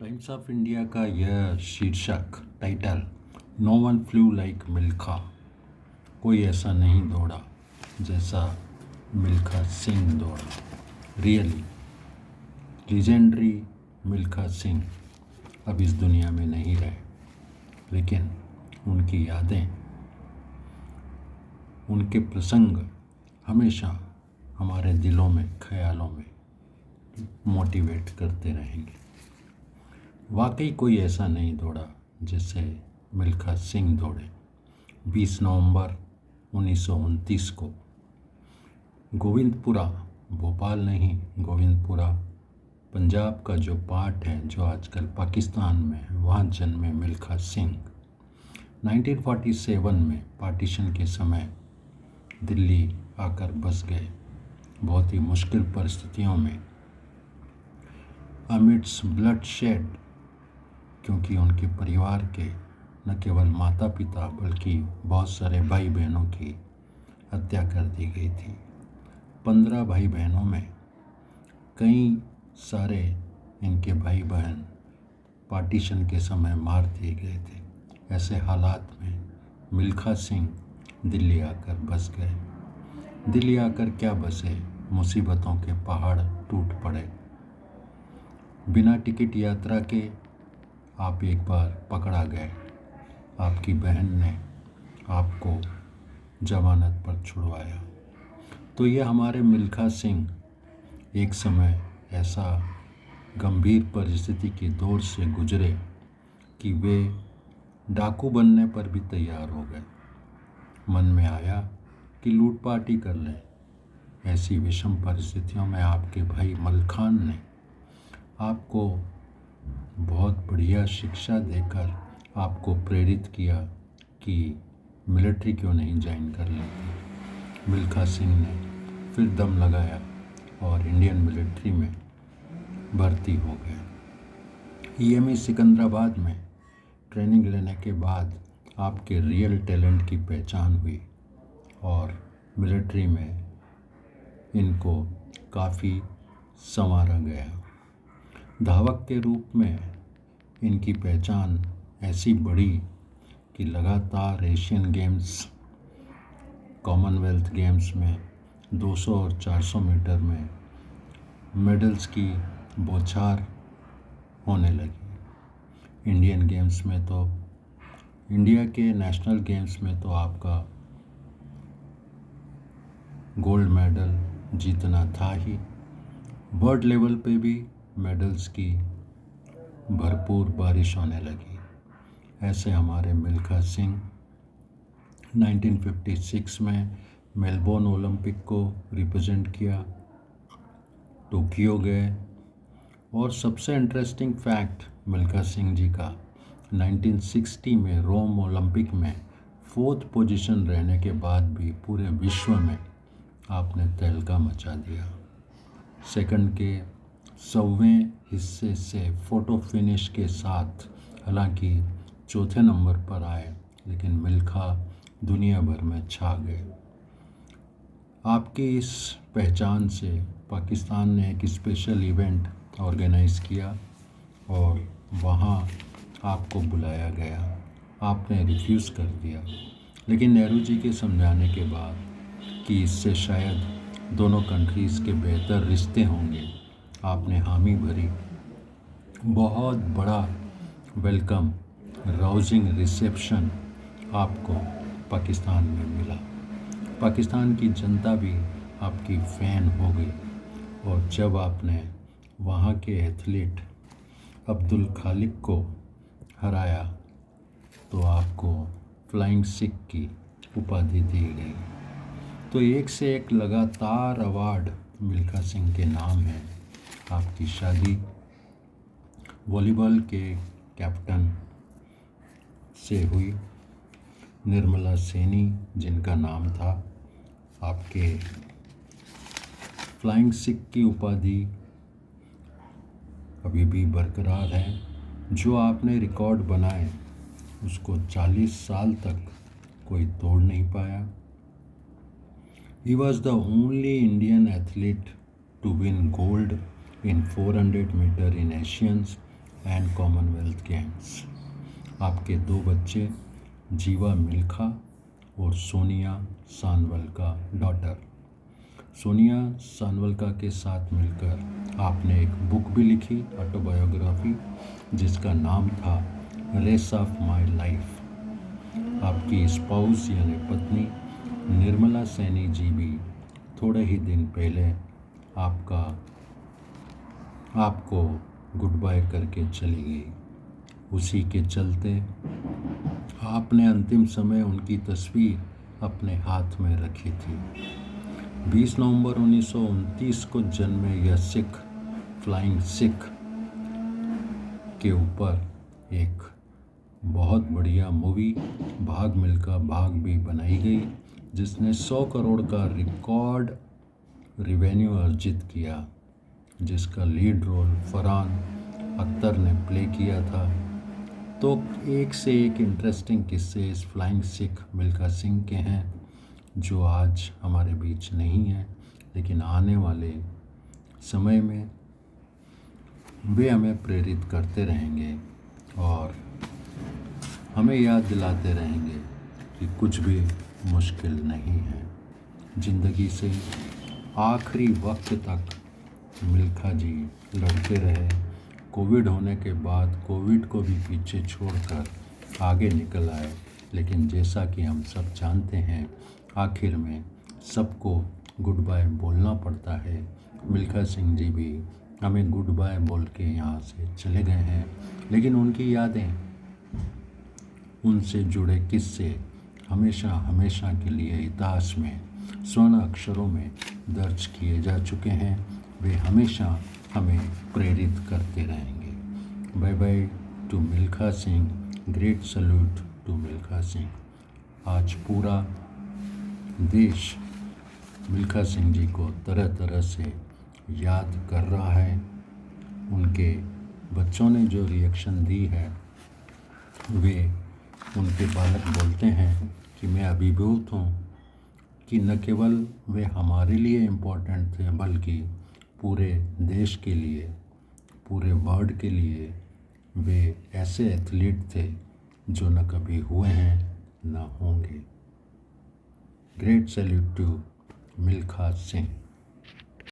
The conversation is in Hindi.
टाइम्स ऑफ इंडिया का यह शीर्षक title no one flew like Milkha, कोई ऐसा नहीं दौड़ा जैसा मिल्खा सिंह दौड़ा। रियली लीजेंडरी मिल्खा सिंह अब इस दुनिया में नहीं रहे, लेकिन उनकी यादें, उनके प्रसंग हमेशा हमारे दिलों में, ख्यालों में मोटिवेट करते रहेंगे। वाकई कोई ऐसा नहीं दौड़ा जैसे मिल्खा सिंह दौड़े। 20 नवंबर 1929 को गोविंदपुरा, भोपाल नहीं, गोविंदपुरा पंजाब का जो पार्ट है जो आजकल पाकिस्तान में है, वहाँ जन्मे मिल्खा सिंह। 1947 में पार्टीशन के समय दिल्ली आकर बस गए। बहुत ही मुश्किल परिस्थितियों में, अमिट्स ब्लड शेड, क्योंकि उनके परिवार के न केवल माता पिता बल्कि बहुत सारे भाई बहनों की हत्या कर दी गई थी। 15 भाई बहनों में कई सारे इनके भाई बहन पार्टीशन के समय मार दिए गए थे। ऐसे हालात में मिल्खा सिंह दिल्ली आकर बस गए। दिल्ली आकर क्या बसे, मुसीबतों के पहाड़ टूट पड़े। बिना टिकट यात्रा के आप एक बार पकड़ा गए। आपकी बहन ने आपको जमानत पर छुड़वाया। तो ये हमारे मिल्खा सिंह एक समय ऐसा गंभीर परिस्थिति के दौर से गुजरे कि वे डाकू बनने पर भी तैयार हो गए। मन में आया कि लूटपाट ही कर लें। ऐसी विषम परिस्थितियों में आपके भाई मलखान ने आपको बहुत बढ़िया शिक्षा देकर आपको प्रेरित किया कि मिलिट्री क्यों नहीं ज्वाइन कर लेते। मिल्खा सिंह ने फिर दम लगाया और इंडियन मिलिट्री में भर्ती हो गए। ईएमई सिकंदराबाद में ट्रेनिंग लेने के बाद आपके रियल टैलेंट की पहचान हुई और मिलिट्री में इनको काफ़ी संवारा गया। धावक के रूप में इनकी पहचान ऐसी बढ़ी कि लगातार एशियन गेम्स, कॉमनवेल्थ गेम्स में 200 और 400 मीटर में मेडल्स की बौछार होने लगी। इंडियन गेम्स में तो, इंडिया के नेशनल गेम्स में तो आपका गोल्ड मेडल जीतना था ही। वर्ल्ड लेवल पे भी मेडल्स की भरपूर बारिश होने लगी। ऐसे हमारे मिल्खा सिंह 1956 में मेलबोर्न ओलंपिक को रिप्रेजेंट किया, टोक्यो गए। और सबसे इंटरेस्टिंग फैक्ट मिल्खा सिंह जी का, 1960 में रोम ओलंपिक में 4th पोजीशन रहने के बाद भी पूरे विश्व में आपने तहलका मचा दिया। सेकंड के 100वें हिस्से से फ़ोटो फिनिश के साथ हालांकि चौथे नंबर पर आए, लेकिन मिल्खा दुनिया भर में छा गए। आपकी इस पहचान से पाकिस्तान ने एक स्पेशल इवेंट ऑर्गेनाइज़ किया और वहाँ आपको बुलाया गया। आपने रिफ्यूज़ कर दिया, लेकिन नेहरू जी के समझाने के बाद कि इससे शायद दोनों कंट्रीज़ के बेहतर रिश्ते होंगे, आपने हामी भरी। बहुत बड़ा वेलकम, राउजिंग रिसेप्शन आपको पाकिस्तान में मिला। पाकिस्तान की जनता भी आपकी फ़ैन हो गई। और जब आपने वहाँ के एथलीट अब्दुल खालिक को हराया तो आपको फ्लाइंग सिख की उपाधि दी गई। तो एक से एक लगातार अवार्ड मिल्खा सिंह के नाम है। आपकी शादी वॉलीबॉल के कैप्टन से हुई, निर्मला सैनी जिनका नाम था। आपके फ्लाइंग सिख की उपाधि अभी भी बरकरार है। जो आपने रिकॉर्ड बनाए उसको 40 साल तक कोई तोड़ नहीं पाया। He was the only Indian athlete to win gold in 400 meter in Asians and Commonwealth games. आपके 2 बच्चे जीवा मिल्खा और सोनिया सानवलका डॉटर। सोनिया सानवलका के साथ मिलकर आपने एक बुक भी लिखी, ऑटोबायोग्राफी, जिसका नाम था रेस ऑफ माय लाइफ। आपकी स्पाउस यानी पत्नी निर्मला सैनी जी भी थोड़े ही दिन पहले आपको गुड बाय करके चली गई। उसी के चलते आपने अंतिम समय उनकी तस्वीर अपने हाथ में रखी थी। 20 नवंबर 1929 को जन्मे यह सिख फ्लाइंग सिख के ऊपर एक बहुत बढ़िया मूवी भाग मिल्खा भाग भी बनाई गई, जिसने 100 करोड़ का रिकॉर्ड रिवेन्यू अर्जित किया, जिसका लीड रोल फरहान अख्तर ने प्ले किया था। तो एक से एक इंटरेस्टिंग किस्से इस फ्लाइंग सिख मिल्खा सिंह के हैं, जो आज हमारे बीच नहीं हैं, लेकिन आने वाले समय में वे हमें प्रेरित करते रहेंगे और हमें याद दिलाते रहेंगे कि कुछ भी मुश्किल नहीं है। ज़िंदगी से आखिरी वक्त तक मिल्खा जी लड़ते रहे। कोविड होने के बाद कोविड को भी पीछे छोड़कर आगे निकल आए, लेकिन जैसा कि हम सब जानते हैं, आखिर में सबको गुड बाय बोलना पड़ता है। मिल्खा सिंह जी भी हमें गुड बाय बोल के यहाँ से चले गए हैं, लेकिन उनकी यादें, उनसे जुड़े किस्से हमेशा हमेशा के लिए इतिहास में स्वर्ण अक्षरों में दर्ज किए जा चुके हैं। वे हमेशा हमें प्रेरित करते रहेंगे। Bye bye to Milkha Singh, great salute to Milkha Singh. आज पूरा देश मिल्खा सिंह जी को तरह तरह से याद कर रहा है। उनके बच्चों ने जो रिएक्शन दी है, वे उनके बालक बोलते हैं कि मैं अभिभूत हूँ कि न केवल वे हमारे लिए इम्पोर्टेंट थे, बल्कि पूरे देश के लिए, पूरे वर्ल्ड के लिए वे ऐसे एथलीट थे जो न कभी हुए हैं न होंगे। Great salute to Milkha Singh.